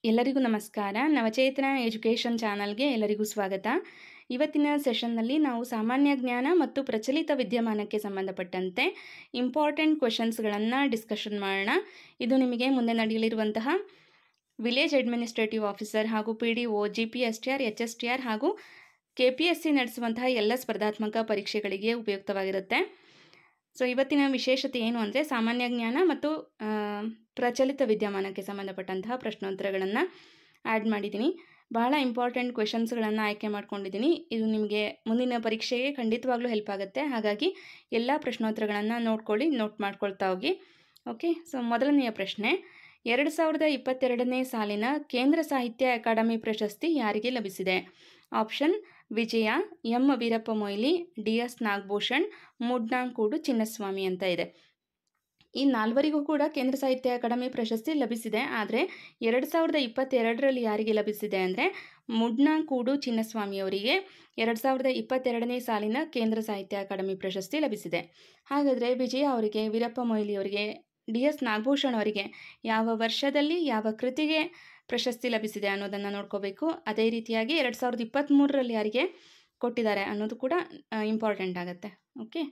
ಎಲ್ಲರಿಗೂ ನಮಸ್ಕಾರ. ನವಚೇತನ ಎಜುಕೇಷನ್ ಚಾನಲ್ಗೆ ಎಲ್ಲರಿಗೂ ಸ್ವಾಗತ. ಇವತ್ತಿನ ಸೆಷನ್ನಲ್ಲಿ ನಾವು ಸಾಮಾನ್ಯ ಜ್ಞಾನ ಮತ್ತು ಪ್ರಚಲಿತ ವಿದ್ಯಮಾನಕ್ಕೆ ಸಂಬಂಧಪಟ್ಟಂತೆ ಇಂಪಾರ್ಟೆಂಟ್ ಕ್ವೆಶನ್ಸ್ಗಳನ್ನು ಡಿಸ್ಕಷನ್ ಮಾಡೋಣ. ಇದು ನಿಮಗೆ ಮುಂದೆ ನಡೆಯಲಿರುವಂತಹ ವಿಲೇಜ್ ಅಡ್ಮಿನಿಸ್ಟ್ರೇಟಿವ್ ಆಫೀಸರ್ ಹಾಗೂ PDO, GPSTR, HSTR ಹಾಗೂ KPSC ನಡೆಸುವಂತಹ ಎಲ್ಲ ಸ್ಪರ್ಧಾತ್ಮಕ ಪರೀಕ್ಷೆಗಳಿಗೆ ಉಪಯುಕ್ತವಾಗಿರುತ್ತೆ. ಸೊ ಇವತ್ತಿನ ವಿಶೇಷತೆ ಏನು ಅಂದರೆ ಸಾಮಾನ್ಯ ಜ್ಞಾನ ಮತ್ತು ಪ್ರಚಲಿತ ವಿದ್ಯಮಾನಕ್ಕೆ ಸಂಬಂಧಪಟ್ಟಂತಹ ಪ್ರಶ್ನೋತ್ತರಗಳನ್ನು ಆ್ಯಡ್ ಮಾಡಿದ್ದೀನಿ. ಬಹಳ ಇಂಪಾರ್ಟೆಂಟ್ ಕ್ವೆಶನ್ಸ್ಗಳನ್ನು ಆಯ್ಕೆ ಮಾಡ್ಕೊಂಡಿದ್ದೀನಿ. ಇದು ನಿಮಗೆ ಮುಂದಿನ ಪರೀಕ್ಷೆಗೆ ಖಂಡಿತವಾಗ್ಲೂ ಹೆಲ್ಪ್ ಆಗುತ್ತೆ. ಹಾಗಾಗಿ ಎಲ್ಲ ಪ್ರಶ್ನೋತ್ತರಗಳನ್ನು ನೋಟ್ ಮಾಡ್ಕೊಳ್ತಾ ಹೋಗಿ. ಓಕೆ, ಸೊ ಮೊದಲನೆಯ ಪ್ರಶ್ನೆ, 2022ನೇ ಸಾಲಿನ ಕೇಂದ್ರ ಸಾಹಿತ್ಯ ಅಕಾಡೆಮಿ ಪ್ರಶಸ್ತಿ ಯಾರಿಗೆ ಲಭಿಸಿದೆ? ಆಪ್ಷನ್ ವಿಜಯ, ಎಂ ವೀರಪ್ಪ ಮೊಯ್ಲಿ, DS ನಾಗಭೂಷಣ್, ಮೂಡ್ನಾಂಕೂಡು ಚಿನ್ನಸ್ವಾಮಿ ಅಂತ ಇದೆ. ಈ ನಾಲ್ವರಿಗೂ ಕೂಡ ಕೇಂದ್ರ ಸಾಹಿತ್ಯ ಅಕಾಡೆಮಿ ಪ್ರಶಸ್ತಿ ಲಭಿಸಿದೆ. ಆದರೆ 2022ರಲ್ಲಿ ಯಾರಿಗೆ ಲಭಿಸಿದೆ ಅಂದರೆ ಮೂಡ್ನಾಂಕೂಡು ಚಿನ್ನಸ್ವಾಮಿಯವರಿಗೆ 2022ನೇ ಸಾಲಿನ ಕೇಂದ್ರ ಸಾಹಿತ್ಯ ಅಕಾಡೆಮಿ ಪ್ರಶಸ್ತಿ ಲಭಿಸಿದೆ. ಹಾಗಾದರೆ ವಿಜಯ ಅವರಿಗೆ, ವೀರಪ್ಪ ಮೊಯ್ಲಿ ಅವರಿಗೆ, DS ನಾಗಭೂಷಣ್ ಅವರಿಗೆ ಯಾವ ವರ್ಷದಲ್ಲಿ ಯಾವ ಕೃತಿಗೆ ಪ್ರಶಸ್ತಿ ಲಭಿಸಿದೆ ಅನ್ನೋದನ್ನು ನೋಡ್ಕೋಬೇಕು. ಅದೇ ರೀತಿಯಾಗಿ 2023ರಲ್ಲಿ ಯಾರಿಗೆ ಕೊಟ್ಟಿದ್ದಾರೆ ಅನ್ನೋದು ಕೂಡ ಇಂಪಾರ್ಟೆಂಟ್ ಆಗುತ್ತೆ. ಓಕೆ,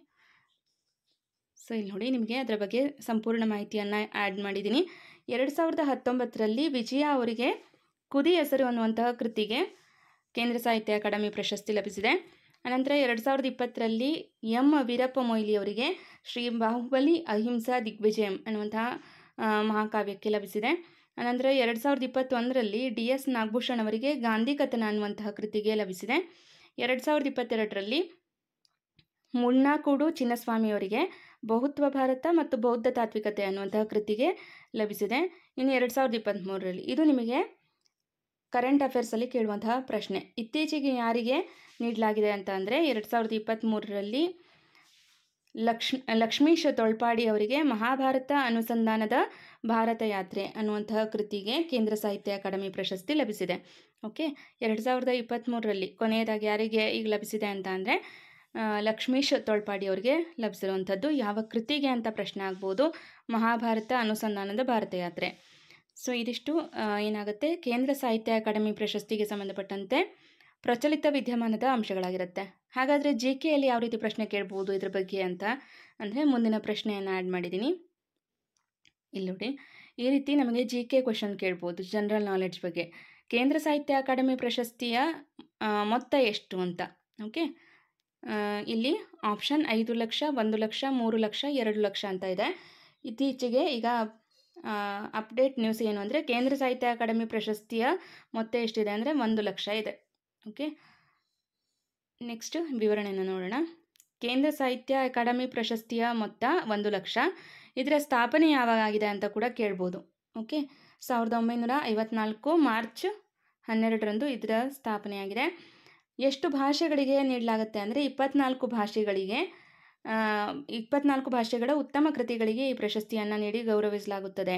ಸೊ ಇಲ್ಲಿ ನೋಡಿ, ನಿಮಗೆ ಅದರ ಬಗ್ಗೆ ಸಂಪೂರ್ಣ ಮಾಹಿತಿಯನ್ನು ಆ್ಯಡ್ ಮಾಡಿದ್ದೀನಿ. 2019ರಲ್ಲಿ ವಿಜಯ ಅವರಿಗೆ ಕುದಿ ಹೆಸರು ಅನ್ನುವಂತಹ ಕೃತಿಗೆ ಕೇಂದ್ರ ಸಾಹಿತ್ಯ ಅಕಾಡೆಮಿ ಪ್ರಶಸ್ತಿ ಲಭಿಸಿದೆ. ಅನಂತರ 2020ರಲ್ಲಿ ಎಂ ವೀರಪ್ಪ ಮೊಯ್ಲಿ ಅವರಿಗೆ ಶ್ರೀ ಬಾಹುಬಲಿ ಅಹಿಂಸಾ ದಿಗ್ವಿಜಯಂ ಅನ್ನುವಂತಹ ಮಹಾಕಾವ್ಯಕ್ಕೆ ಲಭಿಸಿದೆ. ಅನಂತರ 2021ರಲ್ಲಿ DS ನಾಗಭೂಷಣ್ ಅವರಿಗೆ ಗಾಂಧಿ ಕಥನ ಅನ್ನುವಂತಹ ಕೃತಿಗೆ ಲಭಿಸಿದೆ. 2022ರಲ್ಲಿ ಮೂಡ್ನಾಂಕೂಡು ಚಿನ್ನಸ್ವಾಮಿ ಅವರಿಗೆ ಬಹುತ್ವ ಭಾರತ ಮತ್ತು ಬೌದ್ಧ ತಾತ್ವಿಕತೆ ಅನ್ನುವಂತಹ ಕೃತಿಗೆ ಲಭಿಸಿದೆ. ಇನ್ನು 2023ರಲ್ಲಿ ಇದು ನಿಮಗೆ ಕರೆಂಟ್ ಅಫೇರ್ಸಲ್ಲಿ ಕೇಳುವಂತಹ ಪ್ರಶ್ನೆ. ಇತ್ತೀಚೆಗೆ ಯಾರಿಗೆ ನೀಡಲಾಗಿದೆ ಅಂತ ಅಂದರೆ 2023ರಲ್ಲಿ ಲಕ್ಷ್ಮೀಶ್ ತೊಳ್ಪಾಡಿ ಅವರಿಗೆ ಮಹಾಭಾರತ ಅನುಸಂಧಾನದ ಭಾರತ ಯಾತ್ರೆ ಅನ್ನುವಂತಹ ಕೃತಿಗೆ ಕೇಂದ್ರ ಸಾಹಿತ್ಯ ಅಕಾಡೆಮಿ ಪ್ರಶಸ್ತಿ ಲಭಿಸಿದೆ. ಓಕೆ, 2023ರಲ್ಲಿ ಕೊನೆಯದಾಗಿ ಯಾರಿಗೆ ಈಗ ಲಭಿಸಿದೆ ಅಂತ ಅಂದರೆ ಲಕ್ಷ್ಮೀಶ್ ತೊಳ್ಪಾಡಿ ಅವರಿಗೆ ಲಭಿಸಿರುವಂಥದ್ದು. ಯಾವ ಕೃತಿಗೆ ಅಂತ ಪ್ರಶ್ನೆ ಆಗ್ಬೋದು. ಮಹಾಭಾರತ ಅನುಸಂಧಾನದ ಭಾರತ ಯಾತ್ರೆ. ಸೊ ಇದಿಷ್ಟು ಏನಾಗುತ್ತೆ, ಕೇಂದ್ರ ಸಾಹಿತ್ಯ ಅಕಾಡೆಮಿ ಪ್ರಶಸ್ತಿಗೆ ಸಂಬಂಧಪಟ್ಟಂತೆ ಪ್ರಚಲಿತ ವಿದ್ಯಮಾನದ ಅಂಶಗಳಾಗಿರುತ್ತೆ. ಹಾಗಾದರೆ GKಯಲ್ಲಿ ಯಾವ ರೀತಿ ಪ್ರಶ್ನೆ ಕೇಳ್ಬೋದು ಇದ್ರ ಬಗ್ಗೆ ಅಂತ ಅಂದರೆ ಮುಂದಿನ ಪ್ರಶ್ನೆಯನ್ನು ಆ್ಯಡ್ ಮಾಡಿದ್ದೀನಿ. ಇಲ್ಲಿ ನೋಡಿ, ಈ ರೀತಿ ನಮಗೆ GK ಕ್ವೆಶನ್ ಕೇಳ್ಬೋದು ಜನರಲ್ ನಾಲೆಡ್ಜ್ ಬಗ್ಗೆ. ಕೇಂದ್ರ ಸಾಹಿತ್ಯ ಅಕಾಡೆಮಿ ಪ್ರಶಸ್ತಿಯ ಮೊತ್ತ ಎಷ್ಟು ಅಂತ. ಓಕೆ, ಇಲ್ಲಿ ಆಪ್ಷನ್ 5 ಲಕ್ಷ, 1 ಲಕ್ಷ, 3 ಲಕ್ಷ, 2 ಲಕ್ಷ ಅಂತ ಇದೆ. ಇತ್ತೀಚೆಗೆ ಈಗ ಅಪ್ಡೇಟ್ ನ್ಯೂಸ್ ಏನು ಅಂದರೆ ಕೇಂದ್ರ ಸಾಹಿತ್ಯ ಅಕಾಡೆಮಿ ಪ್ರಶಸ್ತಿಯ ಮೊತ್ತ ಎಷ್ಟಿದೆ ಅಂದರೆ 1 ಲಕ್ಷ ಇದೆ. ಓಕೆ, ನೆಕ್ಸ್ಟ್ ವಿವರಣೆಯನ್ನು ನೋಡೋಣ. ಕೇಂದ್ರ ಸಾಹಿತ್ಯ ಅಕಾಡೆಮಿ ಪ್ರಶಸ್ತಿಯ ಮೊತ್ತ 1 ಲಕ್ಷ. ಇದರ ಸ್ಥಾಪನೆ ಯಾವಾಗ ಆಗಿದೆ ಅಂತ ಕೂಡ ಕೇಳ್ಬೋದು. ಓಕೆ, 1954 ಮಾರ್ಚ್ 12ರಂದು ಇದರ ಸ್ಥಾಪನೆಯಾಗಿದೆ. ಎಷ್ಟು ಭಾಷೆಗಳಿಗೆ ನೀಡಲಾಗುತ್ತೆ ಅಂದರೆ 24 ಭಾಷೆಗಳಿಗೆ 24 ಭಾಷೆಗಳ ಉತ್ತಮ ಕೃತಿಗಳಿಗೆ ಈ ಪ್ರಶಸ್ತಿಯನ್ನು ನೀಡಿ ಗೌರವಿಸಲಾಗುತ್ತದೆ.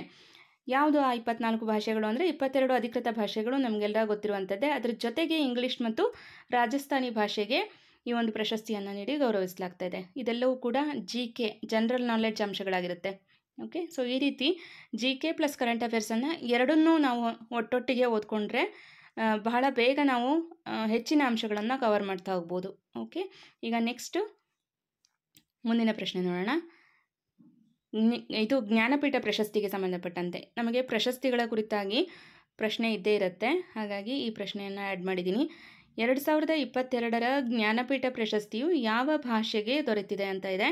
ಯಾವುದು ಆ 24 ಭಾಷೆಗಳು ಅಂದರೆ 22 ಅಧಿಕೃತ ಭಾಷೆಗಳು ನಮಗೆಲ್ಲ ಗೊತ್ತಿರುವಂಥದ್ದೇ. ಅದರ ಜೊತೆಗೆ ಇಂಗ್ಲೀಷ್ ಮತ್ತು ರಾಜಸ್ಥಾನಿ ಭಾಷೆಗೆ ಈ ಒಂದು ಪ್ರಶಸ್ತಿಯನ್ನು ನೀಡಿ ಗೌರವಿಸಲಾಗ್ತಾ ಇದೆ. ಇದೆಲ್ಲವೂ ಕೂಡ GK ಜನರಲ್ ನಾಲೆಡ್ಜ್ ಅಂಶಗಳಾಗಿರುತ್ತೆ. ಓಕೆ, ಸೊ ಈ ರೀತಿ GK ಪ್ಲಸ್ ಕರೆಂಟ್ ಅಫೇರ್ಸನ್ನು ಎರಡನ್ನೂ ನಾವು ಒಟ್ಟೊಟ್ಟಿಗೆ ಓದ್ಕೊಂಡ್ರೆ ಬಹಳ ಬೇಗ ನಾವು ಹೆಚ್ಚಿನ ಅಂಶಗಳನ್ನು ಕವರ್ ಮಾಡ್ತಾ ಹೋಗ್ಬೋದು. ಓಕೆ, ಈಗ ನೆಕ್ಸ್ಟ್ ಮುಂದಿನ ಪ್ರಶ್ನೆ ನೋಡೋಣ. ಇದು ಜ್ಞಾನಪೀಠ ಪ್ರಶಸ್ತಿಗೆ ಸಂಬಂಧಪಟ್ಟಂತೆ ನಮಗೆ ಪ್ರಶಸ್ತಿಗಳ ಕುರಿತಾಗಿ ಪ್ರಶ್ನೆ ಇದ್ದೇ ಇರುತ್ತೆ. ಹಾಗಾಗಿ ಈ ಪ್ರಶ್ನೆಯನ್ನು ಆ್ಯಡ್ ಮಾಡಿದ್ದೀನಿ. 2022ರ ಜ್ಞಾನಪೀಠ ಪ್ರಶಸ್ತಿಯು ಯಾವ ಭಾಷೆಗೆ ದೊರೆತಿದೆ ಅಂತ ಇದೆ.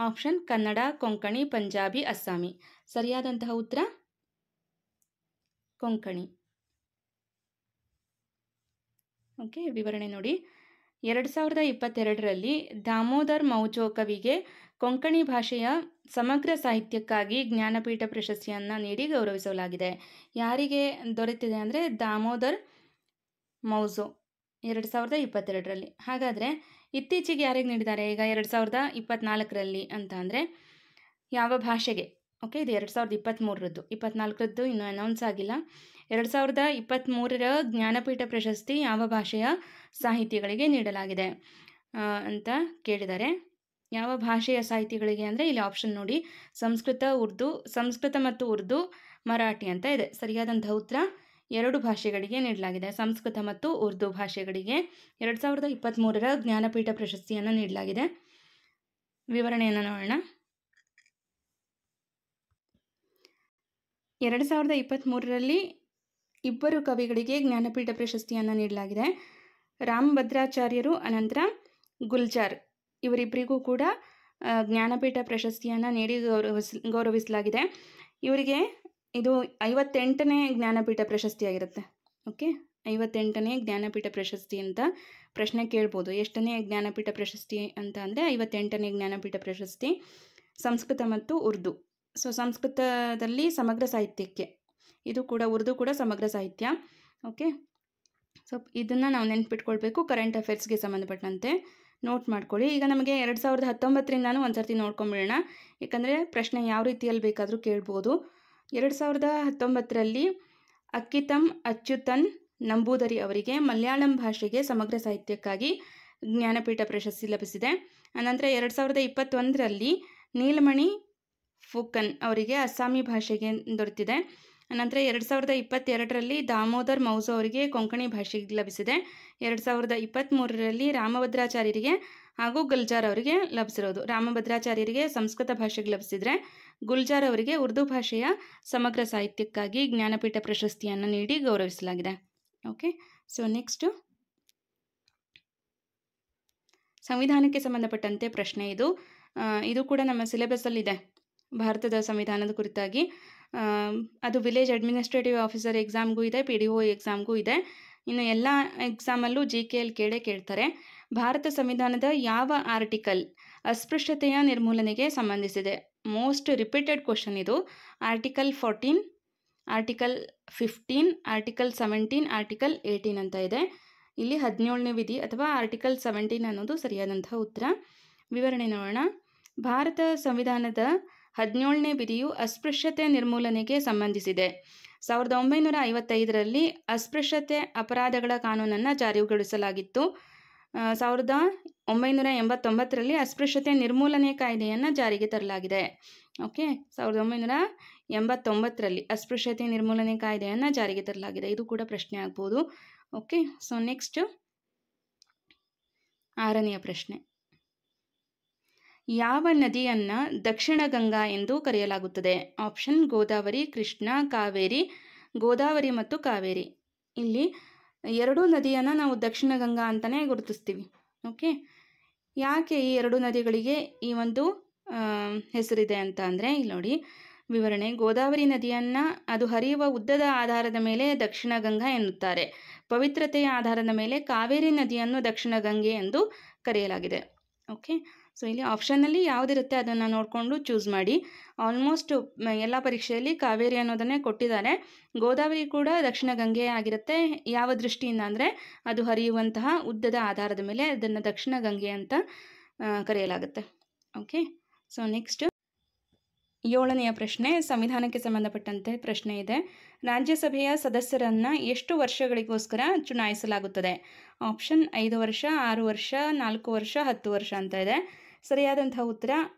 ಆಪ್ಷನ್ ಕನ್ನಡ, ಕೊಂಕಣಿ, ಪಂಜಾಬಿ, ಅಸ್ಸಾಮಿ. ಸರಿಯಾದಂತಹ ಉತ್ತರ ಕೊಂಕಣಿ. ಓಕೆ, ವಿವರಣೆ ನೋಡಿ. 2022ರಲ್ಲಿ ದಾಮೋದರ್ ಮೌಜೋ ಕವಿಗೆ ಕೊಂಕಣಿ ಭಾಷೆಯ ಸಮಗ್ರ ಸಾಹಿತ್ಯಕ್ಕಾಗಿ ಜ್ಞಾನಪೀಠ ಪ್ರಶಸ್ತಿಯನ್ನು ನೀಡಿ ಗೌರವಿಸಲಾಗಿದೆ. ಯಾರಿಗೆ ದೊರೆತಿದೆ ಅಂದರೆ ದಾಮೋದರ್ ಮೌಜೋ 2022ರಲ್ಲಿ. ಹಾಗಾದರೆ ಇತ್ತೀಚೆಗೆ ಯಾರಿಗೆ ನೀಡಿದ್ದಾರೆ ಈಗ 2024ರಲ್ಲಿ ಅಂತ ಅಂದರೆ ಯಾವ ಭಾಷೆಗೆ? ಓಕೆ, ಇದು 2023ರದ್ದು, 24ರದ್ದು ಇನ್ನೂ ಅನೌನ್ಸ್ ಆಗಿಲ್ಲ. 2023ರ ಜ್ಞಾನಪೀಠ ಪ್ರಶಸ್ತಿ ಯಾವ ಭಾಷೆಯ ಸಾಹಿತಿಗಳಿಗೆ ನೀಡಲಾಗಿದೆ ಅಂತ ಕೇಳಿದ್ದಾರೆ. ಯಾವ ಭಾಷೆಯ ಸಾಹಿತಿಗಳಿಗೆ ಅಂದರೆ ಇಲ್ಲಿ ಆಪ್ಷನ್ ನೋಡಿ, ಸಂಸ್ಕೃತ ಮತ್ತು ಉರ್ದು, ಮರಾಠಿ ಅಂತ ಇದೆ. ಸರಿಯಾದಂತಹ ಉತ್ತರ 2 ಭಾಷೆಗಳಿಗೆ ನೀಡಲಾಗಿದೆ, ಸಂಸ್ಕೃತ ಮತ್ತು ಉರ್ದು ಭಾಷೆಗಳಿಗೆ 2023ರ ಜ್ಞಾನಪೀಠ ಪ್ರಶಸ್ತಿಯನ್ನು ನೀಡಲಾಗಿದೆ. ವಿವರಣೆಯನ್ನು ನೋಡೋಣ. 2023ರಲ್ಲಿ 2 ಕವಿಗಳಿಗೆ ಜ್ಞಾನಪೀಠ ಪ್ರಶಸ್ತಿಯನ್ನು ನೀಡಲಾಗಿದೆ. ರಾಮಭದ್ರಾಚಾರ್ಯರು ಅನಂತರ ಗುಲ್ಜಾರ್ ಇವರಿಬ್ಬರಿಗೂ ಕೂಡ ಜ್ಞಾನಪೀಠ ಪ್ರಶಸ್ತಿಯನ್ನು ನೀಡಿ ಗೌರವಿಸಲಾಗಿದೆ. ಇವರಿಗೆ ಇದು 58ನೇ ಜ್ಞಾನಪೀಠ ಪ್ರಶಸ್ತಿಯಾಗಿರುತ್ತೆ. ಓಕೆ, 58ನೇ ಜ್ಞಾನಪೀಠ ಪ್ರಶಸ್ತಿ ಅಂತ ಪ್ರಶ್ನೆ ಕೇಳ್ಬೋದು. ಎಷ್ಟನೇ ಜ್ಞಾನಪೀಠ ಪ್ರಶಸ್ತಿ ಅಂತ ಅಂದರೆ 58ನೇ ಜ್ಞಾನಪೀಠ ಪ್ರಶಸ್ತಿ ಸಂಸ್ಕೃತ ಮತ್ತು ಉರ್ದು. ಸೊ ಸಂಸ್ಕೃತದಲ್ಲಿ ಸಮಗ್ರ ಸಾಹಿತ್ಯಕ್ಕೆ, ಇದು ಕೂಡ ಉರ್ದು ಕೂಡ ಸಮಗ್ರ ಸಾಹಿತ್ಯ. ಓಕೆ, ಸೊ ಇದನ್ನು ನಾವು ನೆನ್ಪಿಟ್ಕೊಳ್ಬೇಕು. ಕರೆಂಟ್ ಅಫೇರ್ಸ್ಗೆ ಸಂಬಂಧಪಟ್ಟಂತೆ ನೋಟ್ ಮಾಡ್ಕೊಳ್ಳಿ. ಈಗ ನಮಗೆ 2019ರಿಂದನೂ ಒಂದು ಸರ್ತಿ ನೋಡ್ಕೊಂಬಿಡೋಣ, ಯಾಕಂದರೆ ಪ್ರಶ್ನೆ ಯಾವ ರೀತಿಯಲ್ಲಿ ಬೇಕಾದರೂ ಕೇಳ್ಬೋದು. 2019ರಲ್ಲಿ ಅಕ್ಕಿತಂ ಅಚ್ಯುತನ್ ನಂಬೂದರಿ ಅವರಿಗೆ ಮಲಯಾಳಂ ಭಾಷೆಗೆ ಸಮಗ್ರ ಸಾಹಿತ್ಯಕ್ಕಾಗಿ ಜ್ಞಾನಪೀಠ ಪ್ರಶಸ್ತಿ ಲಭಿಸಿದೆ. ಅನಂತರ 2021ರಲ್ಲಿ ನೀಲಮಣಿ ಫುಕನ್ ಅವರಿಗೆ ಅಸ್ಸಾಮಿ ಭಾಷೆಗೆ ದೊರೆತಿದೆ. ಅನಂತರ 2022ರಲ್ಲಿ ದಾಮೋದರ್ ಮೌಜೋ ಅವರಿಗೆ ಕೊಂಕಣಿ ಭಾಷೆಗೆ ಲಭಿಸಿದೆ. 2023ರಲ್ಲಿ ರಾಮಭದ್ರಾಚಾರ್ಯರಿಗೆ ಹಾಗೂ ಗುಲ್ಜಾರ್ ಅವರಿಗೆ ಲಭಿಸಿರೋದು. ರಾಮಭದ್ರಾಚಾರ್ಯರಿಗೆ ಸಂಸ್ಕೃತ ಭಾಷೆಗೆ ಲಭಿಸಿದರೆ ಗುಲ್ಜಾರ್ ಅವರಿಗೆ ಉರ್ದು ಭಾಷೆಯ ಸಮಗ್ರ ಸಾಹಿತ್ಯಕ್ಕಾಗಿ ಜ್ಞಾನಪೀಠ ಪ್ರಶಸ್ತಿಯನ್ನು ನೀಡಿ ಗೌರವಿಸಲಾಗಿದೆ. ಓಕೆ, ಸೊ ನೆಕ್ಸ್ಟು ಸಂವಿಧಾನಕ್ಕೆ ಸಂಬಂಧಪಟ್ಟಂತೆ ಪ್ರಶ್ನೆ. ಇದು ಕೂಡ ನಮ್ಮ ಸಿಲೆಬಸ್ಸಲ್ಲಿದೆ, ಭಾರತದ ಸಂವಿಧಾನದ ಕುರಿತಾಗಿ. ಅದು ವಿಲೇಜ್ ಅಡ್ಮಿನಿಸ್ಟ್ರೇಟಿವ್ ಆಫೀಸರ್ ಎಕ್ಸಾಮ್ಗೂ ಇದೆ, PDO ಎಕ್ಸಾಮ್ಗೂ ಇದೆ. ಇನ್ನು ಎಲ್ಲ ಎಕ್ಸಾಮಲ್ಲೂ GKL ಕೇಳ್ತಾರೆ. ಭಾರತ ಸಂವಿಧಾನದ ಯಾವ ಆರ್ಟಿಕಲ್ ಅಸ್ಪೃಶ್ಯತೆಯ ನಿರ್ಮೂಲನೆಗೆ ಸಂಬಂಧಿಸಿದೆ? ಮೋಸ್ಟ್ ರಿಪೀಟೆಡ್ ಕ್ವಶನ್ ಇದು. ಆರ್ಟಿಕಲ್ 14, ಆರ್ಟಿಕಲ್ 15, ಆರ್ಟಿಕಲ್ 17, ಆರ್ಟಿಕಲ್ 18 ಅಂತ ಇದೆ. ಇಲ್ಲಿ 17ನೇ ವಿಧಿ ಅಥವಾ ಆರ್ಟಿಕಲ್ 17 ಅನ್ನೋದು ಸರಿಯಾದಂತಹ ಉತ್ತರ. ವಿವರಣೆ ನೋಡೋಣ. ಭಾರತ ಸಂವಿಧಾನದ 17ನೇ ವಿಧಿಯು ಅಸ್ಪೃಶ್ಯತೆ ನಿರ್ಮೂಲನೆಗೆ ಸಂಬಂಧಿಸಿದೆ. 1955ರಲ್ಲಿ ಅಸ್ಪೃಶ್ಯತೆ ಅಪರಾಧಗಳ ಕಾನೂನನ್ನು ಜಾರಿಗೊಳಿಸಲಾಗಿತ್ತು. 1989ರಲ್ಲಿ ಅಸ್ಪೃಶ್ಯತೆ ನಿರ್ಮೂಲನೆ ಕಾಯ್ದೆಯನ್ನು ಜಾರಿಗೆ ತರಲಾಗಿದೆ. ಓಕೆ, 1989ರಲ್ಲಿ ಅಸ್ಪೃಶ್ಯತೆ ನಿರ್ಮೂಲನೆ ಕಾಯ್ದೆಯನ್ನು ಜಾರಿಗೆ ತರಲಾಗಿದೆ. ಇದು ಕೂಡ ಪ್ರಶ್ನೆ ಆಗ್ಬೋದು. ಓಕೆ, ಸೊ ನೆಕ್ಸ್ಟ್ 6ನೆಯ ಪ್ರಶ್ನೆ. ಯಾವ ನದಿಯನ್ನು ದಕ್ಷಿಣ ಗಂಗಾ ಎಂದು ಕರೆಯಲಾಗುತ್ತದೆ? ಆಪ್ಷನ್ ಗೋದಾವರಿ, ಕೃಷ್ಣ, ಕಾವೇರಿ. ಗೋದಾವರಿ ಮತ್ತು ಕಾವೇರಿ, ಇಲ್ಲಿ 2 ನದಿಯನ್ನು ನಾವು ದಕ್ಷಿಣ ಗಂಗಾ ಅಂತಲೇ ಗುರುತಿಸ್ತೀವಿ. ಓಕೆ, ಯಾಕೆ ಈ 2 ನದಿಗಳಿಗೆ ಈ ಒಂದು ಹೆಸರಿದೆ ಅಂತ ಅಂದರೆ ಇಲ್ಲಿ ನೋಡಿ ವಿವರಣೆ. ಗೋದಾವರಿ ನದಿಯನ್ನು ಅದು ಹರಿಯುವ ಉದ್ದದ ಆಧಾರದ ಮೇಲೆ ದಕ್ಷಿಣ ಗಂಗಾ ಎನ್ನುತ್ತಾರೆ. ಪವಿತ್ರತೆಯ ಆಧಾರದ ಮೇಲೆ ಕಾವೇರಿ ನದಿಯನ್ನು ದಕ್ಷಿಣ ಗಂಗೆ ಎಂದು ಕರೆಯಲಾಗಿದೆ. ಓಕೆ, ಸೊ ಇಲ್ಲಿ ಆಪ್ಷನ್ನಲ್ಲಿ ಯಾವುದಿರುತ್ತೆ ಅದನ್ನು ನೋಡಿಕೊಂಡು ಚೂಸ್ ಮಾಡಿ. ಆಲ್ಮೋಸ್ಟ್ ಎಲ್ಲ ಪರೀಕ್ಷೆಯಲ್ಲಿ ಕಾವೇರಿ ಅನ್ನೋದನ್ನೇ ಕೊಟ್ಟಿದ್ದಾರೆ. ಗೋದಾವರಿ ಕೂಡ ದಕ್ಷಿಣ ಗಂಗೆ ಆಗಿರುತ್ತೆ. ಯಾವ ದೃಷ್ಟಿಯಿಂದ ಅಂದರೆ ಅದು ಹರಿಯುವಂತಹ ಉದ್ದದ ಆಧಾರದ ಮೇಲೆ ಅದನ್ನು ದಕ್ಷಿಣ ಗಂಗೆ ಅಂತ ಕರೆಯಲಾಗುತ್ತೆ. ಓಕೆ, ಸೊ ನೆಕ್ಸ್ಟ್ 7ನೆಯ ಪ್ರಶ್ನೆ. ಸಂವಿಧಾನಕ್ಕೆ ಸಂಬಂಧಪಟ್ಟಂತೆ ಪ್ರಶ್ನೆ ಇದೆ. ರಾಜ್ಯಸಭೆಯ ಸದಸ್ಯರನ್ನು ಎಷ್ಟು ವರ್ಷಗಳಿಗೋಸ್ಕರ ಚುನಾಯಿಸಲಾಗುತ್ತದೆ? ಆಪ್ಷನ್ 5 ವರ್ಷ, 6 ವರ್ಷ, 4 ವರ್ಷ, 10 ವರ್ಷ ಅಂತ ಇದೆ. ಸರಿಯಾದಂತಹ ಉತ್ತರ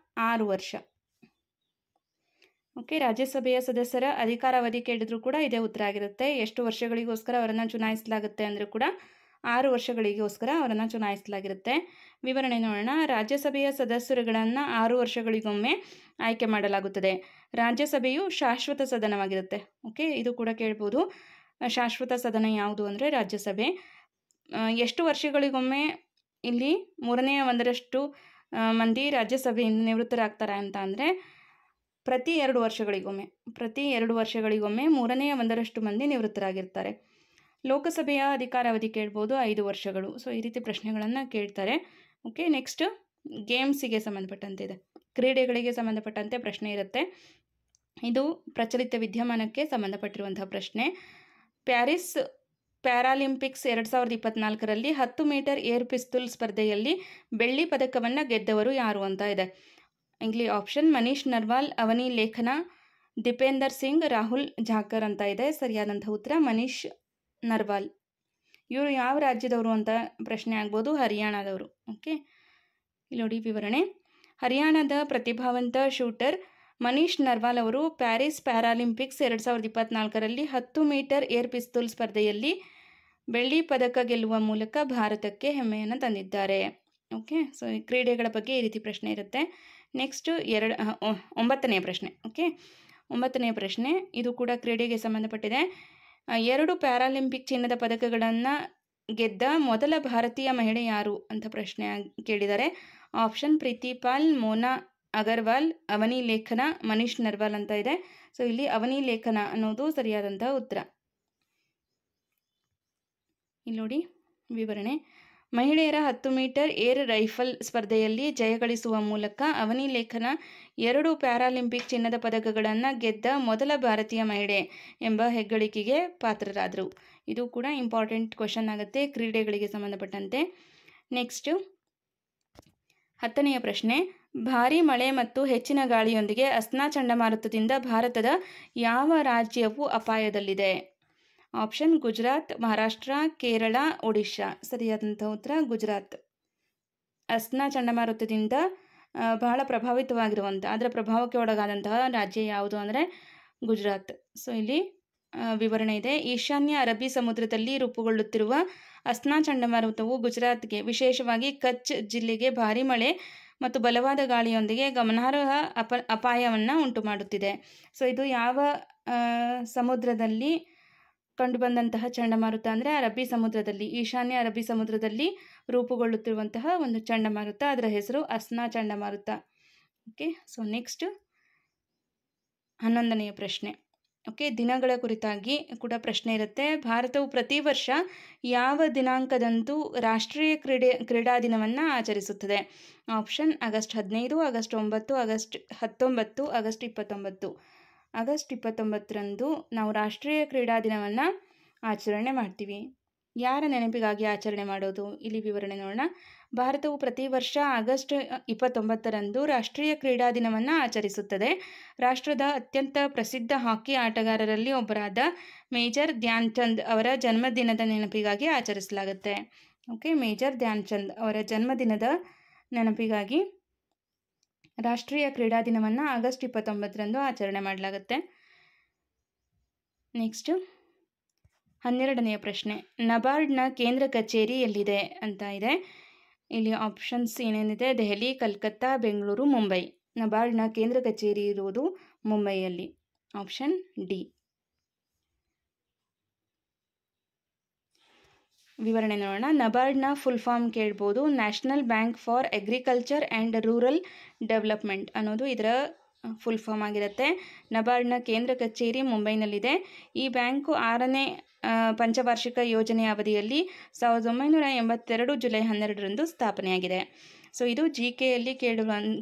6 ವರ್ಷ. ಓಕೆ, ರಾಜ್ಯಸಭೆಯ ಸದಸ್ಯರ ಅಧಿಕಾರಾವಧಿ ಕೇಳಿದ್ರು ಕೂಡ ಇದೇ ಉತ್ತರ ಆಗಿರುತ್ತೆ. ಎಷ್ಟು ವರ್ಷಗಳಿಗೋಸ್ಕರ ಅವರನ್ನು ಚುನಾಯಿಸಲಾಗುತ್ತೆ ಅಂದರೆ ಕೂಡ 6 ವರ್ಷಗಳಿಗೋಸ್ಕರ ಅವರನ್ನು ಚುನಾಯಿಸಲಾಗಿರುತ್ತೆ. ವಿವರಣೆ ನೋಡೋಣ. ರಾಜ್ಯಸಭೆಯ ಸದಸ್ಯರುಗಳನ್ನು 6 ವರ್ಷಗಳಿಗೊಮ್ಮೆ ಆಯ್ಕೆ ಮಾಡಲಾಗುತ್ತದೆ. ರಾಜ್ಯಸಭೆಯು ಶಾಶ್ವತ ಸದನವಾಗಿರುತ್ತೆ. ಓಕೆ, ಇದು ಕೂಡ ಕೇಳ್ಬೋದು. ಶಾಶ್ವತ ಸದನ ಯಾವುದು ಅಂದರೆ ರಾಜ್ಯಸಭೆ. ಎಷ್ಟು ವರ್ಷಗಳಿಗೊಮ್ಮೆ ಇಲ್ಲಿ 1/3 ಮಂದಿ ರಾಜ್ಯಸಭೆಯಿಂದ ನಿವೃತ್ತರಾಗ್ತಾರೆ ಅಂತ ಅಂದರೆ ಪ್ರತಿ 2 ವರ್ಷಗಳಿಗೊಮ್ಮೆ 1/3 ಮಂದಿ ನಿವೃತ್ತರಾಗಿರ್ತಾರೆ. ಲೋಕಸಭೆಯ ಅಧಿಕಾರಾವಧಿ ಕೇಳ್ಬೋದು 5 ವರ್ಷಗಳು. ಸೊ ಈ ರೀತಿ ಪ್ರಶ್ನೆಗಳನ್ನು ಕೇಳ್ತಾರೆ. ಓಕೆ, ನೆಕ್ಸ್ಟ್ ಗೇಮ್ಸಿಗೆ ಸಂಬಂಧಪಟ್ಟಂತೆ ಇದೆ, ಕ್ರೀಡೆಗಳಿಗೆ ಸಂಬಂಧಪಟ್ಟಂತೆ ಪ್ರಶ್ನೆ ಇರುತ್ತೆ. ಇದು ಪ್ರಚಲಿತ ವಿದ್ಯಮಾನಕ್ಕೆ ಸಂಬಂಧಪಟ್ಟಿರುವಂತಹ ಪ್ರಶ್ನೆ. ಪ್ಯಾರಿಸ್ ಪ್ಯಾರಾಲಿಂಪಿಕ್ಸ್ 2024ರಲ್ಲಿ 10 ಮೀಟರ್ ಏರ್ ಪಿಸ್ತೂಲ್ ಸ್ಪರ್ಧೆಯಲ್ಲಿ ಬೆಳ್ಳಿ ಪದಕವನ್ನು ಗೆದ್ದವರು ಯಾರು ಅಂತ ಇದೆ. ಇಲ್ಲಿ ಆಪ್ಷನ್ ಮನೀಶ್ ನರ್ವಾಲ್, ಅವನಿ ಲೇಖನ, ದೀಪೇಂದರ್ ಸಿಂಗ್, ರಾಹುಲ್ ಝಾಕರ್ ಅಂತ ಇದೆ. ಸರಿಯಾದಂಥ ಉತ್ತರ ಮನೀಶ್ ನರ್ವಾಲ್. ಇವರು ಯಾವ ರಾಜ್ಯದವರು ಅಂತ ಪ್ರಶ್ನೆ ಆಗ್ಬೋದು. ಹರಿಯಾಣದವರು. ಓಕೆ, ಇಲ್ಲಿ ನೋಡಿ ವಿವರಣೆ. ಹರಿಯಾಣದ ಪ್ರತಿಭಾವಂತ ಶೂಟರ್ ಮನೀಶ್ ನರ್ವಾಲ್ ಅವರು ಪ್ಯಾರಿಸ್ ಪ್ಯಾರಾಲಿಂಪಿಕ್ಸ್ 2024ರಲ್ಲಿ 10 ಮೀಟರ್ ಏರ್ ಪಿಸ್ತೂಲ್ ಸ್ಪರ್ಧೆಯಲ್ಲಿ ಬೆಳ್ಳಿ ಪದಕ ಗೆಲ್ಲುವ ಮೂಲಕ ಭಾರತಕ್ಕೆ ಹೆಮ್ಮೆಯನ್ನು ತಂದಿದ್ದಾರೆ. ಓಕೆ, ಸೊ ಈ ಕ್ರೀಡೆಗಳ ಬಗ್ಗೆ ಈ ರೀತಿ ಪ್ರಶ್ನೆ ಇರುತ್ತೆ. ನೆಕ್ಸ್ಟು 9ನೇ ಪ್ರಶ್ನೆ. ಓಕೆ, 9ನೇ ಪ್ರಶ್ನೆ ಇದು ಕೂಡ ಕ್ರೀಡೆಗೆ ಸಂಬಂಧಪಟ್ಟಿದೆ. 2 ಪ್ಯಾರಾಲಿಂಪಿಕ್ ಚಿನ್ನದ ಪದಕಗಳನ್ನು ಗೆದ್ದ ಮೊದಲ ಭಾರತೀಯ ಮಹಿಳೆ ಯಾರು ಅಂತ ಪ್ರಶ್ನೆ ಕೇಳಿದ್ದಾರೆ. ಆಪ್ಷನ್ ಪ್ರೀತಿ ಪಾಲ್, ಮೋನಾ ಅಗರ್ವಾಲ್, ಅವನಿ ಲೇಖನ, ಮನೀಶ್ ನರ್ವಾಲ್ ಅಂತ ಇದೆ. ಸೊ ಇಲ್ಲಿ ಅವನಿ ಲೇಖನ ಅನ್ನೋದು ಸರಿಯಾದಂತಹ ಉತ್ತರ. ಇಲ್ಲಿ ನೋಡಿ ವಿವರಣೆ. ಮಹಿಳೆಯರ 10 ಮೀಟರ್ ಏರ್ ರೈಫಲ್ ಸ್ಪರ್ಧೆಯಲ್ಲಿ ಜಯಗಳಿಸುವ ಮೂಲಕ ಅವನಿ ಲೇಖನ 2 ಪ್ಯಾರಾಲಿಂಪಿಕ್ ಚಿನ್ನದ ಪದಕಗಳನ್ನು ಗೆದ್ದ ಮೊದಲ ಭಾರತೀಯ ಮಹಿಳೆ ಎಂಬ ಹೆಗ್ಗಳಿಕೆಗೆ ಪಾತ್ರರಾದರು. ಇದು ಕೂಡ ಇಂಪಾರ್ಟೆಂಟ್ ಕ್ವಶನ್ ಆಗುತ್ತೆ ಕ್ರೀಡೆಗಳಿಗೆ ಸಂಬಂಧಪಟ್ಟಂತೆ. ನೆಕ್ಸ್ಟು 10ನೆಯ ಪ್ರಶ್ನೆ. ಭಾರೀ ಮಳೆ ಮತ್ತು ಹೆಚ್ಚಿನ ಗಾಳಿಯೊಂದಿಗೆ ಅಸ್ನಾ ಚಂಡಮಾರುತದಿಂದ ಭಾರತದ ಯಾವ ರಾಜ್ಯವು ಅಪಾಯದಲ್ಲಿದೆ? ಆಪ್ಷನ್ ಗುಜರಾತ್, ಮಹಾರಾಷ್ಟ್ರ, ಕೇರಳ, ಒಡಿಶಾ. ಸರಿಯಾದಂಥ ಉತ್ತರ ಗುಜರಾತ್. ಅಸ್ನಾ ಚಂಡಮಾರುತದಿಂದ ಬಹಳ ಪ್ರಭಾವಿತವಾಗಿರುವಂಥ, ಅದರ ಪ್ರಭಾವಕ್ಕೆ ಒಳಗಾದಂತಹ ರಾಜ್ಯ ಯಾವುದು ಅಂದರೆ ಗುಜರಾತ್. ಸೊ ಇಲ್ಲಿ ವಿವರಣೆ ಇದೆ. ಈಶಾನ್ಯ ಅರಬ್ಬಿ ಸಮುದ್ರದಲ್ಲಿ ರೂಪುಗೊಳ್ಳುತ್ತಿರುವ ಅಸ್ನಾ ಚಂಡಮಾರುತವು ಗುಜರಾತ್ಗೆ, ವಿಶೇಷವಾಗಿ ಕಚ್ ಜಿಲ್ಲೆಗೆ ಭಾರೀ ಮಳೆ ಮತ್ತು ಬಲವಾದ ಗಾಳಿಯೊಂದಿಗೆ ಗಮನಾರ್ಹ ಅಪಾಯವನ್ನು ಉಂಟು ಮಾಡುತ್ತಿದೆ. ಸೊ ಇದು ಯಾವ ಸಮುದ್ರದಲ್ಲಿ ಕಂಡುಬಂದಂತಹ ಚಂಡಮಾರುತ ಅಂದರೆ ಅರಬ್ಬಿ ಸಮುದ್ರದಲ್ಲಿ, ಈಶಾನ್ಯ ಅರಬ್ಬಿ ಸಮುದ್ರದಲ್ಲಿ ರೂಪುಗೊಳ್ಳುತ್ತಿರುವಂತಹ ಒಂದು ಚಂಡಮಾರುತ. ಅದರ ಹೆಸರು ಅಸ್ನಾ ಚಂಡಮಾರುತ. ಓಕೆ, ಸೊ ನೆಕ್ಸ್ಟ್ 11ನೆಯ ಪ್ರಶ್ನೆ. ಓಕೆ, ದಿನಗಳ ಕುರಿತಾಗಿ ಕೂಡ ಪ್ರಶ್ನೆ ಇರುತ್ತೆ. ಭಾರತವು ಪ್ರತಿ ವರ್ಷ ಯಾವ ದಿನಾಂಕದಂದು ರಾಷ್ಟ್ರೀಯ ಕ್ರೀಡಾ ದಿನವನ್ನು ಆಚರಿಸುತ್ತದೆ? Option August 15, August 9, August 19, August 29. August 29ರಂದು ನಾವು ರಾಷ್ಟ್ರೀಯ ಕ್ರೀಡಾ ದಿನವನ್ನು ಆಚರಣೆ ಮಾಡ್ತೀವಿ. ಯಾರ ನೆನಪಿಗಾಗಿ ಆಚರಣೆ ಮಾಡೋದು? ಇಲ್ಲಿ ವಿವರಣೆ ನೋಡೋಣ. ಭಾರತವು ಪ್ರತಿ ವರ್ಷ ಆಗಸ್ಟ್ 29ರಂದು ರಾಷ್ಟ್ರೀಯ ಕ್ರೀಡಾ ದಿನವನ್ನು ಆಚರಿಸುತ್ತದೆ. ರಾಷ್ಟ್ರದ ಅತ್ಯಂತ ಪ್ರಸಿದ್ಧ ಹಾಕಿ ಆಟಗಾರರಲ್ಲಿ ಒಬ್ಬರಾದ ಮೇಜರ್ ಧ್ಯಾನ್ ಚಂದ್ ಅವರ ಜನ್ಮದಿನದ ನೆನಪಿಗಾಗಿ ಆಚರಿಸಲಾಗುತ್ತೆ. ಓಕೆ, ಮೇಜರ್ ಧ್ಯಾನ್ ಚಂದ್ ಅವರ ಜನ್ಮದಿನದ ನೆನಪಿಗಾಗಿ ರಾಷ್ಟ್ರೀಯ ಕ್ರೀಡಾ ದಿನವನ್ನು ಆಗಸ್ಟ್ 29ರಂದು ಆಚರಣೆ ಮಾಡಲಾಗುತ್ತೆ. ನೆಕ್ಸ್ಟ್ 12ನೆಯ ಪ್ರಶ್ನೆ. ನಬಾರ್ಡ್ನ ಕೇಂದ್ರ ಕಚೇರಿ ಎಲ್ಲಿದೆ ಅಂತ ಇದೆ. ಇಲ್ಲಿ ಆಪ್ಷನ್ಸ್ ಏನೇನಿದೆ? ದೆಹಲಿ, ಕಲ್ಕತ್ತಾ, ಬೆಂಗಳೂರು, ಮುಂಬೈ. ನಬಾರ್ಡ್ನ ಕೇಂದ್ರ ಕಚೇರಿ ಇರುವುದು ಮುಂಬೈಯಲ್ಲಿ. Option D. ವಿವರಣೆ ನೋಡೋಣ. ನಬಾರ್ಡ್ನ ಫುಲ್ ಫಾರ್ಮ್ ಕೇಳ್ಬೋದು. National bank for agriculture and rural development ಅನ್ನೋದು ಇದರ ಫುಲ್ ಫಾರ್ಮ್ ಆಗಿರುತ್ತೆ. ನಬಾರ್ಡ್ನ ಕೇಂದ್ರ ಕಚೇರಿ ಮುಂಬೈನಲ್ಲಿದೆ. ಈ ಬ್ಯಾಂಕು 6ನೇ ಪಂಚವಾರ್ಷಿಕ ಯೋಜನೆಯ ಅವಧಿಯಲ್ಲಿ 1982 ಜುಲೈ 12ರಂದು ಸ್ಥಾಪನೆಯಾಗಿದೆ. ಸೊ ಇದು GKಯಲ್ಲಿ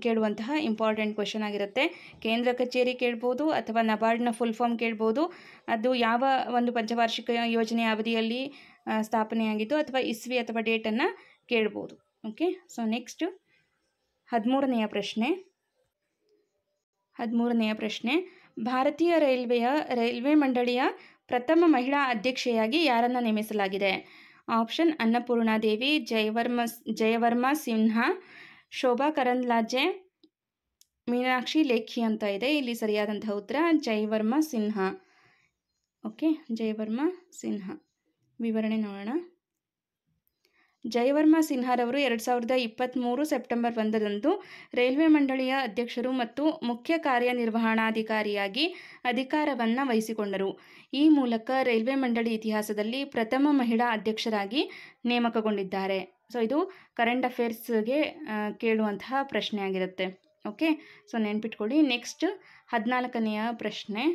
ಕೇಳುವಂತಹ ಇಂಪಾರ್ಟೆಂಟ್ ಕ್ವೆಶನ್ ಆಗಿರುತ್ತೆ. ಕೇಂದ್ರ ಕಚೇರಿ ಕೇಳ್ಬೋದು ಅಥವಾ ನಬಾರ್ಡ್ನ ಫುಲ್ ಫಾರ್ಮ್ ಕೇಳ್ಬೋದು. ಅದು ಯಾವ ಒಂದು ಪಂಚವಾರ್ಷಿಕ ಯೋಜನೆಯ ಅವಧಿಯಲ್ಲಿ ಸ್ಥಾಪನೆಯಾಗಿದ್ದು ಅಥವಾ ಇಸ್ವಿ ಅಥವಾ ಡೇಟನ್ನು ಕೇಳ್ಬೋದು. ಓಕೆ, ಸೊ ನೆಕ್ಸ್ಟ್ 13ನೆಯ ಪ್ರಶ್ನೆ. 13ನೆಯ ಪ್ರಶ್ನೆ. ಭಾರತೀಯ ರೈಲ್ವೆ ಮಂಡಳಿಯ ಪ್ರಥಮ ಮಹಿಳಾ ಅಧ್ಯಕ್ಷೆಯಾಗಿ ಯಾರನ್ನು ನೇಮಿಸಲಾಗಿದೆ? ಆಪ್ಷನ್ ಅನ್ನಪೂರ್ಣಾದೇವಿ, ಜಯವರ್ಮಾ ಸಿನ್ಹಾ, ಶೋಭಾ ಕರಂದ್ಲಾಜೆ, ಮೀನಾಕ್ಷಿ ಲೇಖಿ ಅಂತ ಇದೆ. ಇಲ್ಲಿ ಸರಿಯಾದಂತಹ ಉತ್ತರ ಜಯವರ್ಮಾ ಸಿನ್ಹಾ. ಓಕೆ, ಜಯವರ್ಮಾ ಸಿನ್ಹಾ. ವಿವರಣೆ ನೋಡೋಣ. ಜಯವರ್ಮಾ ಸಿನ್ಹಾರವರು 2023 ಸೆಪ್ಟೆಂಬರ್ 1ರಂದು ರೈಲ್ವೆ ಮಂಡಳಿಯ ಅಧ್ಯಕ್ಷರು ಮತ್ತು ಮುಖ್ಯ ಕಾರ್ಯನಿರ್ವಹಣಾಧಿಕಾರಿಯಾಗಿ ಅಧಿಕಾರವನ್ನು ವಹಿಸಿಕೊಂಡರು. ಈ ಮೂಲಕ ರೈಲ್ವೆ ಮಂಡಳಿ ಇತಿಹಾಸದಲ್ಲಿ ಪ್ರಥಮ ಮಹಿಳಾ ಅಧ್ಯಕ್ಷರಾಗಿ ನೇಮಕಗೊಂಡಿದ್ದಾರೆ. ಸೊ ಇದು ಕರೆಂಟ್ ಅಫೇರ್ಸ್ಗೆ ಕೇಳುವಂತಹ ಪ್ರಶ್ನೆ ಆಗಿರುತ್ತೆ. ಓಕೆ, ಸೊ ನೆನ್ಪಿಟ್ಕೊಳ್ಳಿ. ನೆಕ್ಸ್ಟ್ 14ನೆಯ ಪ್ರಶ್ನೆ.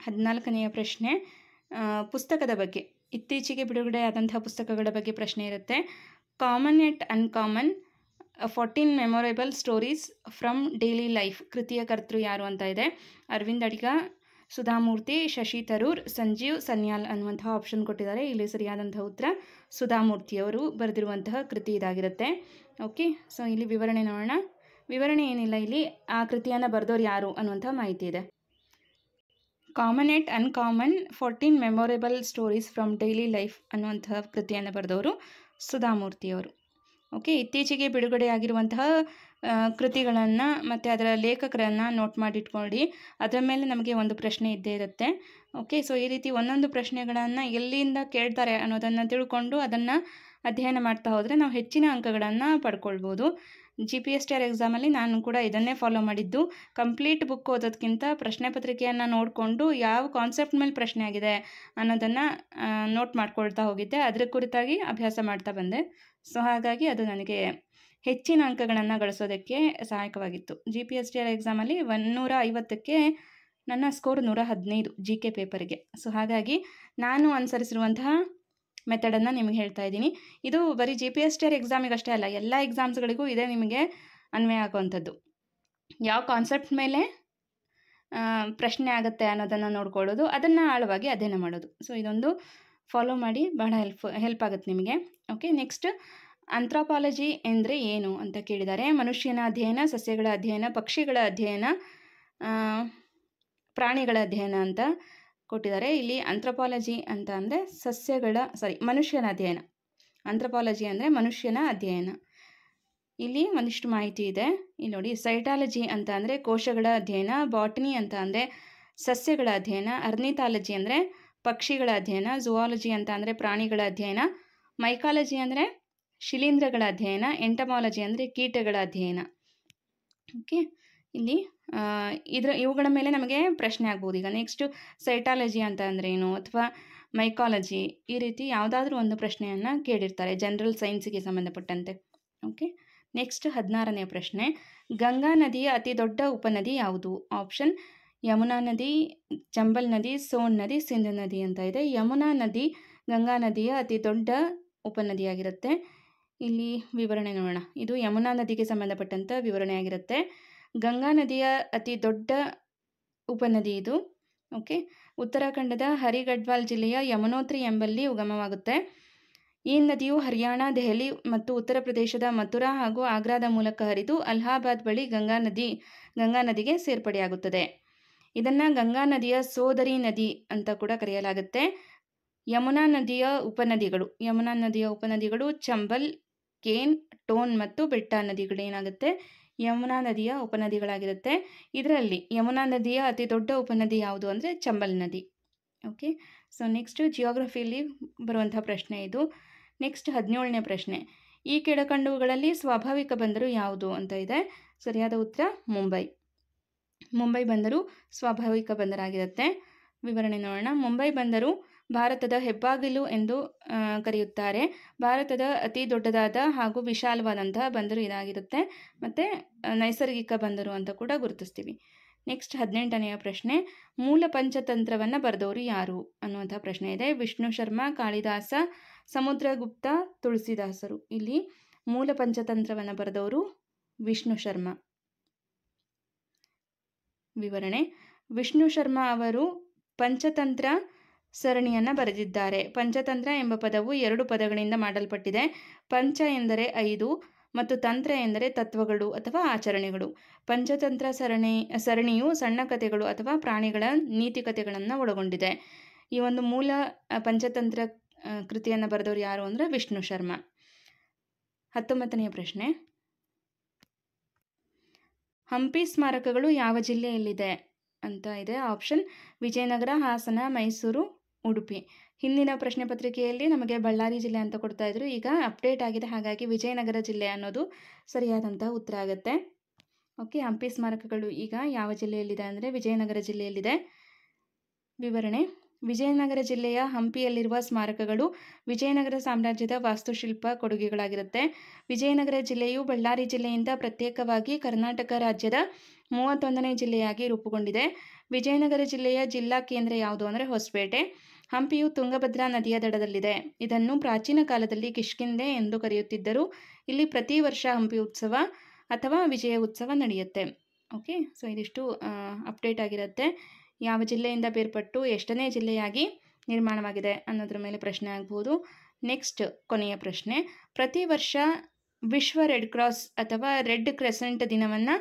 14ನೆಯ ಪ್ರಶ್ನೆ ಪುಸ್ತಕದ ಬಗ್ಗೆ, ಇತ್ತೀಚೆಗೆ ಬಿಡುಗಡೆಯಾದಂತಹ ಪುಸ್ತಕಗಳ ಬಗ್ಗೆ ಪ್ರಶ್ನೆ ಇರುತ್ತೆ. Common at uncommon 14 memorable stories from daily life ಕೃತಿಯ ಕರ್ತೃ ಯಾರು ಅಂತ ಇದೆ. ಅರವಿಂದ್ ಅಡಿಗ, ಸುಧಾಮೂರ್ತಿ, ಶಶಿ ತರೂರ್, ಸಂಜೀವ್ ಸನ್ಯಾಲ್ ಅನ್ನುವಂತಹ ಆಪ್ಷನ್ ಕೊಟ್ಟಿದ್ದಾರೆ. ಇಲ್ಲಿ ಸರಿಯಾದಂತಹ ಉತ್ತರ ಸುಧಾಮೂರ್ತಿಯವರು ಬರೆದಿರುವಂತಹ ಕೃತಿ ಇದಾಗಿರುತ್ತೆ. ಓಕೆ, ಸೊ ಇಲ್ಲಿ ವಿವರಣೆ ನೋಡೋಣ. ವಿವರಣೆ ಏನಿಲ್ಲ, ಇಲ್ಲಿ ಆ ಕೃತಿಯನ್ನು ಬರೆದವರು ಯಾರು ಅನ್ನುವಂಥ ಮಾಹಿತಿ ಇದೆ. Common at uncommon 14 memorable stories from daily life ಅನ್ನುವಂತಹ ಕೃತಿಯನ್ನು ಬರೆದವರು ಸುಧಾಮೂರ್ತಿಯವರು. ಓಕೆ, ಇತ್ತೀಚೆಗೆ ಬಿಡುಗಡೆಯಾಗಿರುವಂತಹ ಕೃತಿಗಳನ್ನು ಮತ್ತು ಅದರ ಲೇಖಕರನ್ನು ನೋಟ್ ಮಾಡಿಟ್ಕೊಳ್ಳಿ. ಅದರ ಮೇಲೆ ನಮಗೆ ಒಂದು ಪ್ರಶ್ನೆ ಇದ್ದೇ ಇರುತ್ತೆ. ಓಕೆ, ಸೊ ಈ ರೀತಿ ಒಂದೊಂದು ಪ್ರಶ್ನೆಗಳನ್ನು ಎಲ್ಲಿಂದ ಕೇಳ್ತಾರೆ ಅನ್ನೋದನ್ನು ತಿಳ್ಕೊಂಡು ಅದನ್ನು ಅಧ್ಯಯನ ಮಾಡ್ತಾ ಹೋದರೆ ನಾವು ಹೆಚ್ಚಿನ ಅಂಕಗಳನ್ನು ಪಡ್ಕೊಳ್ಬೋದು. GPSTR ಎಕ್ಸಾಮಲ್ಲಿ ನಾನು ಕೂಡ ಇದನ್ನೇ ಫಾಲೋ ಮಾಡಿದ್ದು. ಕಂಪ್ಲೀಟ್ ಬುಕ್ ಓದೋದಕ್ಕಿಂತ ಪ್ರಶ್ನೆ ಪತ್ರಿಕೆಯನ್ನು ನೋಡಿಕೊಂಡು ಯಾವ ಕಾನ್ಸೆಪ್ಟ್ ಮೇಲೆ ಪ್ರಶ್ನೆ ಆಗಿದೆ ಅನ್ನೋದನ್ನು ನೋಟ್ ಮಾಡ್ಕೊಳ್ತಾ ಹೋಗಿದ್ದೆ. ಅದರ ಕುರಿತಾಗಿ ಅಭ್ಯಾಸ ಮಾಡ್ತಾ ಬಂದೆ. ಸೊ ಹಾಗಾಗಿ ಅದು ನನಗೆ ಹೆಚ್ಚಿನ ಅಂಕಗಳನ್ನು ಗಳಿಸೋದಕ್ಕೆ ಸಹಾಯಕವಾಗಿತ್ತು. GPSTR ಎಕ್ಸಾಮಲ್ಲಿ 150ಕ್ಕೆ ನನ್ನ ಸ್ಕೋರ್ 115 GK ಪೇಪರಿಗೆ. ಸೊ ಹಾಗಾಗಿ ನಾನು ಅನುಸರಿಸಿರುವಂತಹ ಮೆಥಡನ್ನು ನಿಮಗೆ ಹೇಳ್ತಾ ಇದ್ದೀನಿ. ಇದು ಬರೀ GPSTR ಎಕ್ಸಾಮಿಗಷ್ಟೇ ಅಲ್ಲ, ಎಲ್ಲ ಎಕ್ಸಾಮ್ಸ್ಗಳಿಗೂ ಇದೇ ನಿಮಗೆ ಅನ್ವಯ ಆಗುವಂಥದ್ದು. ಯಾವ ಕಾನ್ಸೆಪ್ಟ್ ಮೇಲೆ ಪ್ರಶ್ನೆ ಆಗುತ್ತೆ ಅನ್ನೋದನ್ನು ನೋಡ್ಕೊಳ್ಳೋದು, ಅದನ್ನು ಆಳವಾಗಿ ಅಧ್ಯಯನ ಮಾಡೋದು. ಸೊ ಇದೊಂದು ಫಾಲೋ ಮಾಡಿ, ಬಹಳ ಹೆಲ್ಪ್ ಆಗುತ್ತೆ ನಿಮಗೆ. ಓಕೆ, ನೆಕ್ಸ್ಟ್ ಆಂಥ್ರೋಪಾಲಜಿ ಅಂದರೆ ಏನು ಅಂತ ಕೇಳಿದ್ದಾರೆ. ಮನುಷ್ಯನ ಅಧ್ಯಯನ, ಸಸ್ಯಗಳ ಅಧ್ಯಯನ, ಪಕ್ಷಿಗಳ ಅಧ್ಯಯನ, ಪ್ರಾಣಿಗಳ ಅಧ್ಯಯನ ಅಂತ ಕೊಟ್ಟಿದ್ದಾರೆ. ಇಲ್ಲಿ ಆಂಥ್ರೋಪಾಲಜಿ ಅಂತ ಅಂದರೆ ಮನುಷ್ಯನ ಅಧ್ಯಯನ. ಆಂಥ್ರೋಪಾಲಜಿ ಅಂದರೆ ಮನುಷ್ಯನ ಅಧ್ಯಯನ. ಇಲ್ಲಿ ಒಂದಿಷ್ಟು ಮಾಹಿತಿ ಇದೆ. ಇಲ್ಲಿ ನೋಡಿ, ಸೈಟಾಲಜಿ ಅಂತ ಅಂದರೆ ಕೋಶಗಳ ಅಧ್ಯಯನ, ಬಾಟನಿ ಅಂತ ಅಂದರೆ ಸಸ್ಯಗಳ ಅಧ್ಯಯನ, ಅರ್ನಿಥಾಲಜಿ ಅಂದರೆ ಪಕ್ಷಿಗಳ ಅಧ್ಯಯನ, ಝುವಾಲಜಿ ಅಂತ ಅಂದರೆ ಪ್ರಾಣಿಗಳ ಅಧ್ಯಯನ, ಮೈಕಾಲಜಿ ಅಂದರೆ ಶಿಲೀಂಧ್ರಗಳ ಅಧ್ಯಯನ, ಎಂಟಮಾಲಜಿ ಅಂದರೆ ಕೀಟಗಳ ಅಧ್ಯಯನ. ಓಕೆ, ಇಲ್ಲಿ ಇವುಗಳ ಮೇಲೆ ನಮಗೆ ಪ್ರಶ್ನೆ ಆಗ್ಬೋದು. ಈಗ ನೆಕ್ಸ್ಟು ಸೈಟಾಲಜಿ ಅಂತ ಅಂದರೆ ಏನು, ಅಥವಾ ಮೈಕಾಲಜಿ, ಈ ರೀತಿ ಯಾವುದಾದ್ರೂ ಒಂದು ಪ್ರಶ್ನೆಯನ್ನು ಕೇಳಿರ್ತಾರೆ ಜನರಲ್ ಸೈನ್ಸಿಗೆ ಸಂಬಂಧಪಟ್ಟಂತೆ. ಓಕೆ, ನೆಕ್ಸ್ಟ್ 16ನೇ ಪ್ರಶ್ನೆ. ಗಂಗಾ ನದಿಯ ಅತಿ ದೊಡ್ಡ ಉಪನದಿ ಯಾವುದು? ಆಪ್ಷನ್ ಯಮುನಾ ನದಿ, ಚಂಬಲ್ ನದಿ, ಸೋನ್ ನದಿ, ಸಿಂಧು ನದಿ ಅಂತ ಇದೆ. ಯಮುನಾ ನದಿ ಗಂಗಾ ನದಿಯ ಅತಿ ದೊಡ್ಡ ಉಪನದಿಯಾಗಿರುತ್ತೆ. ಇಲ್ಲಿ ವಿವರಣೆ ನೋಡೋಣ. ಇದು ಯಮುನಾ ನದಿಗೆ ಸಂಬಂಧಪಟ್ಟಂಥ ವಿವರಣೆ ಆಗಿರುತ್ತೆ. ಗಂಗಾ ನದಿಯ ಅತಿ ದೊಡ್ಡ ಉಪನದಿ ಇದು. ಓಕೆ, ಉತ್ತರಾಖಂಡದ ಹರಿಗಢ್ವಾಲ್ ಜಿಲ್ಲೆಯ ಯಮುನೋತ್ರಿ ಎಂಬಲ್ಲಿ ಉಗಮವಾಗುತ್ತೆ. ಈ ನದಿಯು ಹರಿಯಾಣ, ದೆಹಲಿ ಮತ್ತು ಉತ್ತರ ಪ್ರದೇಶದ ಮಥುರಾ ಹಾಗೂ ಆಗ್ರಾದ ಮೂಲಕ ಹರಿದು ಅಲಹಾಬಾದ್ ಬಳಿ ಗಂಗಾ ನದಿಗೆ ಸೇರ್ಪಡೆಯಾಗುತ್ತದೆ. ಇದನ್ನು ಗಂಗಾ ನದಿಯ ಸೋದರಿ ನದಿ ಅಂತ ಕೂಡ ಕರೆಯಲಾಗುತ್ತೆ. ಯಮುನಾ ನದಿಯ ಉಪನದಿಗಳು ಚಂಬಲ್, ಕೇನ್, ಟೋನ್ ಮತ್ತು ಬೆಟ್ಟಾ ನದಿಗಳೇನಾಗುತ್ತೆ ಯಮುನಾ ನದಿಯ ಉಪನದಿಗಳಾಗಿರುತ್ತೆ. ಇದರಲ್ಲಿ ಯಮುನಾ ನದಿಯ ಅತಿ ದೊಡ್ಡ ಉಪನದಿ ಯಾವುದು ಅಂದರೆ ಚಂಬಲ್ ನದಿ. ಓಕೆ, ಸೊ ನೆಕ್ಸ್ಟ್ ಜಿಯೋಗ್ರಫಿಯಲ್ಲಿ ಬರುವಂಥ ಪ್ರಶ್ನೆ ಇದು. ನೆಕ್ಸ್ಟ್ 17ನೇ ಪ್ರಶ್ನೆ. ಈ ಕೆಳಕಂಡವುಗಳಲ್ಲಿ ಸ್ವಾಭಾವಿಕ ಬಂದರು ಯಾವುದು ಅಂತ ಇದೆ. ಸರಿಯಾದ ಉತ್ತರ ಮುಂಬೈ ಬಂದರು ಸ್ವಾಭಾವಿಕ ಬಂದರಾಗಿರುತ್ತೆ. ವಿವರಣೆ ನೋಡೋಣ. ಮುಂಬೈ ಬಂದರು ಭಾರತದ ಹೆಬ್ಬಾಗಿಲು ಎಂದು ಕರೆಯುತ್ತಾರೆ. ಭಾರತದ ಅತಿ ದೊಡ್ಡದಾದ ಹಾಗೂ ವಿಶಾಲವಾದಂತಹ ಬಂದರು ಇದಾಗಿರುತ್ತೆ. ಮತ್ತು ನೈಸರ್ಗಿಕ ಬಂದರು ಅಂತ ಕೂಡ ಗುರುತಿಸ್ತೀವಿ. ನೆಕ್ಸ್ಟ್ 18ನೆಯ ಪ್ರಶ್ನೆ. ಮೂಲ ಪಂಚತಂತ್ರವನ್ನು ಬರೆದವರು ಯಾರು ಅನ್ನುವಂಥ ಪ್ರಶ್ನೆ ಇದೆ. ವಿಷ್ಣು ಶರ್ಮ, ಕಾಳಿದಾಸ, ಸಮುದ್ರಗುಪ್ತ, ತುಳಸಿದಾಸರು. ಇಲ್ಲಿ ಮೂಲ ಪಂಚತಂತ್ರವನ್ನು ಬರೆದವರು ವಿಷ್ಣು ಶರ್ಮ. ವಿವರಣೆ. ವಿಷ್ಣು ಶರ್ಮ ಅವರು ಪಂಚತಂತ್ರ ಸರಣಿಯನ್ನು ಬರೆದಿದ್ದಾರೆ. ಪಂಚತಂತ್ರ ಎಂಬ ಪದವು 2 ಪದಗಳಿಂದ ಮಾಡಲ್ಪಟ್ಟಿದೆ. ಪಂಚ ಎಂದರೆ 5 ಮತ್ತು ತಂತ್ರ ಎಂದರೆ ತತ್ವಗಳು ಅಥವಾ ಆಚರಣೆಗಳು. ಪಂಚತಂತ್ರ ಸರಣಿಯು ಸಣ್ಣ ಕಥೆಗಳು ಅಥವಾ ಪ್ರಾಣಿಗಳ ನೀತಿಕಥೆಗಳನ್ನು ಒಳಗೊಂಡಿದೆ. ಈ ಒಂದು ಮೂಲ ಪಂಚತಂತ್ರ ಕೃತಿಯನ್ನು ಬರೆದವರು ಯಾರು ಅಂದರೆ ವಿಷ್ಣು ಶರ್ಮ. 19ನೆಯ ಪ್ರಶ್ನೆ. ಹಂಪಿ ಸ್ಮಾರಕಗಳು ಯಾವ ಜಿಲ್ಲೆಯಲ್ಲಿದೆ ಅಂತ ಇದೆ. ಆಪ್ಷನ್ ವಿಜಯನಗರ, ಹಾಸನ, ಮೈಸೂರು, ಉಡುಪಿ. ಹಿಂದಿನ ಪ್ರಶ್ನೆ ಪತ್ರಿಕೆಯಲ್ಲಿ ನಮಗೆ ಬಳ್ಳಾರಿ ಜಿಲ್ಲೆ ಅಂತ ಕೊಡ್ತಾ ಇದ್ರು. ಈಗ ಅಪ್ಡೇಟ್ ಆಗಿದೆ, ಹಾಗಾಗಿ ವಿಜಯನಗರ ಜಿಲ್ಲೆ ಅನ್ನೋದು ಸರಿಯಾದಂತಹ ಉತ್ತರ ಆಗುತ್ತೆ. ಓಕೆ, ಹಂಪಿ ಸ್ಮಾರಕಗಳು ಈಗ ಯಾವ ಜಿಲ್ಲೆಯಲ್ಲಿದೆ ಅಂದರೆ ವಿಜಯನಗರ ಜಿಲ್ಲೆಯಲ್ಲಿದೆ. ವಿವರಣೆ. ವಿಜಯನಗರ ಜಿಲ್ಲೆಯ ಹಂಪಿಯಲ್ಲಿರುವ ಸ್ಮಾರಕಗಳು ವಿಜಯನಗರ ಸಾಮ್ರಾಜ್ಯದ ವಾಸ್ತುಶಿಲ್ಪ ಕೊಡುಗೆಗಳಾಗಿರುತ್ತೆ. ವಿಜಯನಗರ ಜಿಲ್ಲೆಯು ಬಳ್ಳಾರಿ ಜಿಲ್ಲೆಯಿಂದ ಪ್ರತ್ಯೇಕವಾಗಿ ಕರ್ನಾಟಕ ರಾಜ್ಯದ 31ನೇ ಜಿಲ್ಲೆಯಾಗಿ ರೂಪುಗೊಂಡಿದೆ. ವಿಜಯನಗರ ಜಿಲ್ಲೆಯ ಜಿಲ್ಲಾ ಕೇಂದ್ರ ಯಾವುದು ಅಂದರೆ ಹೊಸಪೇಟೆ. ಹಂಪಿಯು ತುಂಗಭದ್ರಾ ನದಿಯ ದಡದಲ್ಲಿದೆ. ಇದನ್ನು ಪ್ರಾಚೀನ ಕಾಲದಲ್ಲಿ ಕಿಷ್ಕಿಂಧೆ ಎಂದು ಕರೆಯುತ್ತಿದ್ದರು. ಇಲ್ಲಿ ಪ್ರತಿ ವರ್ಷ ಹಂಪಿ ಉತ್ಸವ ಅಥವಾ ವಿಜಯ ಉತ್ಸವ ನಡೆಯುತ್ತೆ. ಓಕೆ, ಸೊ ಇದಿಷ್ಟು ಅಪ್ಡೇಟ್ ಆಗಿರುತ್ತೆ. ಯಾವ ಜಿಲ್ಲೆಯಿಂದ ಬೇರ್ಪಟ್ಟು ಎಷ್ಟನೇ ಜಿಲ್ಲೆಯಾಗಿ ನಿರ್ಮಾಣವಾಗಿದೆ ಅನ್ನೋದ್ರ ಮೇಲೆ ಪ್ರಶ್ನೆ ಆಗ್ಬೋದು. ನೆಕ್ಸ್ಟ್ ಕೊನೆಯ ಪ್ರಶ್ನೆ. ಪ್ರತಿ ವರ್ಷ ವಿಶ್ವ ರೆಡ್ ಕ್ರಾಸ್ ಅಥವಾ ರೆಡ್ ಕ್ರೆಸೆಂಟ್ ದಿನವನ್ನು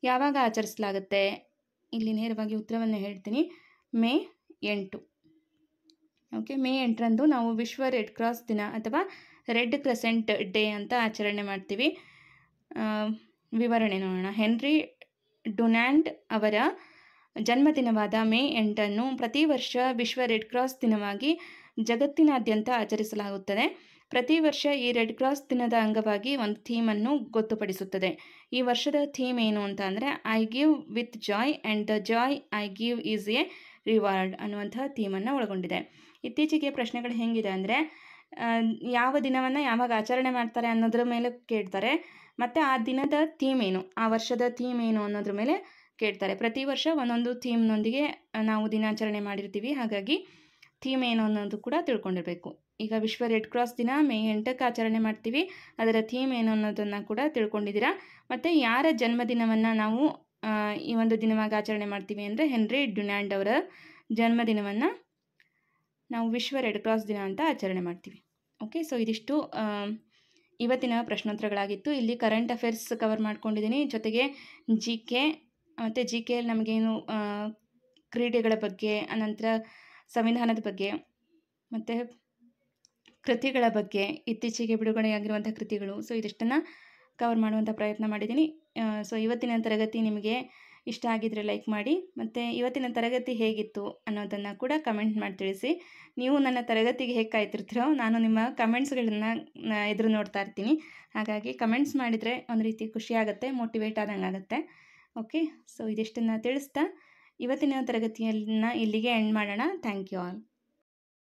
ಯಾವಾಗ ಆಚರಿಸಲಾಗುತ್ತೆ? ಇಲ್ಲಿ ನೇರವಾಗಿ ಉತ್ತರವನ್ನು ಹೇಳ್ತೀನಿ. ಮೇ 8. ಓಕೆ, ಮೇ 8ರಂದು ನಾವು ವಿಶ್ವ ರೆಡ್ ಕ್ರಾಸ್ ದಿನ ಅಥವಾ ರೆಡ್ ಕ್ರೆಸೆಂಟ್ ಡೇ ಅಂತ ಆಚರಣೆ ಮಾಡ್ತೀವಿ? ವಿವರಣೆ ನೋಡೋಣ. ಹೆನ್ರಿ ಡುನಾಂಟ್ ಅವರ ಜನ್ಮದಿನವಾದ ಮೇ 8 ಪ್ರತಿ ವರ್ಷ ವಿಶ್ವ ರೆಡ್ ಕ್ರಾಸ್ ದಿನವಾಗಿ ಜಗತ್ತಿನಾದ್ಯಂತ ಆಚರಿಸಲಾಗುತ್ತದೆ. ಪ್ರತಿ ವರ್ಷ ಈ ರೆಡ್ ಕ್ರಾಸ್ ದಿನದ ಅಂಗವಾಗಿ ಒಂದು ಥೀಮನ್ನು ಗೊತ್ತುಪಡಿಸುತ್ತದೆ. ಈ ವರ್ಷದ ಥೀಮ್ ಏನು ಅಂತ ಅಂದರೆ I give with joy and the Joy I give is A reward ಅನ್ನುವಂಥ ಥೀಮನ್ನು ಒಳಗೊಂಡಿದೆ. ಇತ್ತೀಚೆಗೆ ಪ್ರಶ್ನೆಗಳು ಹೆಂಗಿದೆ ಅಂದರೆ ಯಾವ ದಿನವನ್ನು ಯಾವಾಗ ಆಚರಣೆ ಮಾಡ್ತಾರೆ ಅನ್ನೋದ್ರ ಮೇಲೆ ಕೇಳ್ತಾರೆ, ಮತ್ತು ಆ ದಿನದ ಥೀಮ್ ಏನು, ಆ ವರ್ಷದ ಥೀಮ್ ಏನು ಅನ್ನೋದ್ರ ಮೇಲೆ ಕೇಳ್ತಾರೆ. ಪ್ರತಿ ವರ್ಷ ಒಂದೊಂದು ಥೀಮ್ನೊಂದಿಗೆ ನಾವು ದಿನಾಚರಣೆ ಮಾಡಿರ್ತೀವಿ, ಹಾಗಾಗಿ ಥೀಮ್ ಏನು ಅನ್ನೋದು ಕೂಡ ತಿಳ್ಕೊಂಡಿರಬೇಕು. ಈಗ ವಿಶ್ವ ರೆಡ್ ಕ್ರಾಸ್ ದಿನ ಮೇ 8 ಆಚರಣೆ ಮಾಡ್ತೀವಿ, ಅದರ ಥೀಮ್ ಏನು ಅನ್ನೋದನ್ನು ಕೂಡ ತಿಳ್ಕೊಂಡಿದ್ದೀರಾ. ಮತ್ತು ಯಾರ ಜನ್ಮದಿನವನ್ನು ನಾವು ಈ ಒಂದು ದಿನವಾಗಿ ಆಚರಣೆ ಮಾಡ್ತೀವಿ ಅಂದರೆ ಹೆನ್ರಿ ಡುನಾಂಟ್ ಅವರ ಜನ್ಮದಿನವನ್ನು ನಾವು ವಿಶ್ವ ರೆಡ್ ಕ್ರಾಸ್ ದಿನ ಅಂತ ಆಚರಣೆ ಮಾಡ್ತೀವಿ. ಓಕೆ, ಸೊ ಇದಿಷ್ಟು ಇವತ್ತಿನ ಪ್ರಶ್ನೋತ್ತರಗಳಾಗಿತ್ತು. ಇಲ್ಲಿ ಕರೆಂಟ್ ಅಫೇರ್ಸ್ ಕವರ್ ಮಾಡ್ಕೊಂಡಿದ್ದೀನಿ, ಜೊತೆಗೆ ಜಿ ಕೆ ಮತ್ತು ಜಿ ಕೆಯಲ್ಲಿ ನಮಗೇನು ಕ್ರೀಡೆಗಳ ಬಗ್ಗೆ, ಅನಂತರ ಸಂವಿಧಾನದ ಬಗ್ಗೆ ಮತ್ತು ಕೃತಿಗಳ ಬಗ್ಗೆ, ಇತ್ತೀಚೆಗೆ ಬಿಡುಗಡೆಯಾಗಿರುವಂಥ ಕೃತಿಗಳು, ಸೊ ಇದಿಷ್ಟನ್ನು ಕವರ್ ಮಾಡುವಂಥ ಪ್ರಯತ್ನ ಮಾಡಿದ್ದೀನಿ. ಸೊ ಇವತ್ತಿನ ತರಗತಿ ನಿಮಗೆ ಇಷ್ಟ ಆಗಿದ್ದರೆ ಲೈಕ್ ಮಾಡಿ, ಮತ್ತು ಇವತ್ತಿನ ತರಗತಿ ಹೇಗಿತ್ತು ಅನ್ನೋದನ್ನು ಕೂಡ ಕಮೆಂಟ್ ಮಾಡಿ ತಿಳಿಸಿ. ನೀವು ನನ್ನ ತರಗತಿಗೆ ಹೇಗೆ ಕಾಯ್ತಿರ್ತೀರೋ ನಾನು ನಿಮ್ಮ ಕಮೆಂಟ್ಸ್ಗಳನ್ನು ಎದುರು ನೋಡ್ತಾ ಇರ್ತೀನಿ. ಹಾಗಾಗಿ ಕಮೆಂಟ್ಸ್ ಮಾಡಿದರೆ ಒಂದು ರೀತಿ ಖುಷಿ ಆಗುತ್ತೆ, ಮೋಟಿವೇಟ್ ಆದಂಗೆ ಆಗುತ್ತೆ. ಓಕೆ, ಸೊ ಇದಿಷ್ಟನ್ನು ತಿಳಿಸ್ತಾ ಇವತ್ತಿನ ತರಗತಿಯನ್ನು ಇಲ್ಲಿಗೆ ಎಂಡ್ ಮಾಡೋಣ. Thank you all.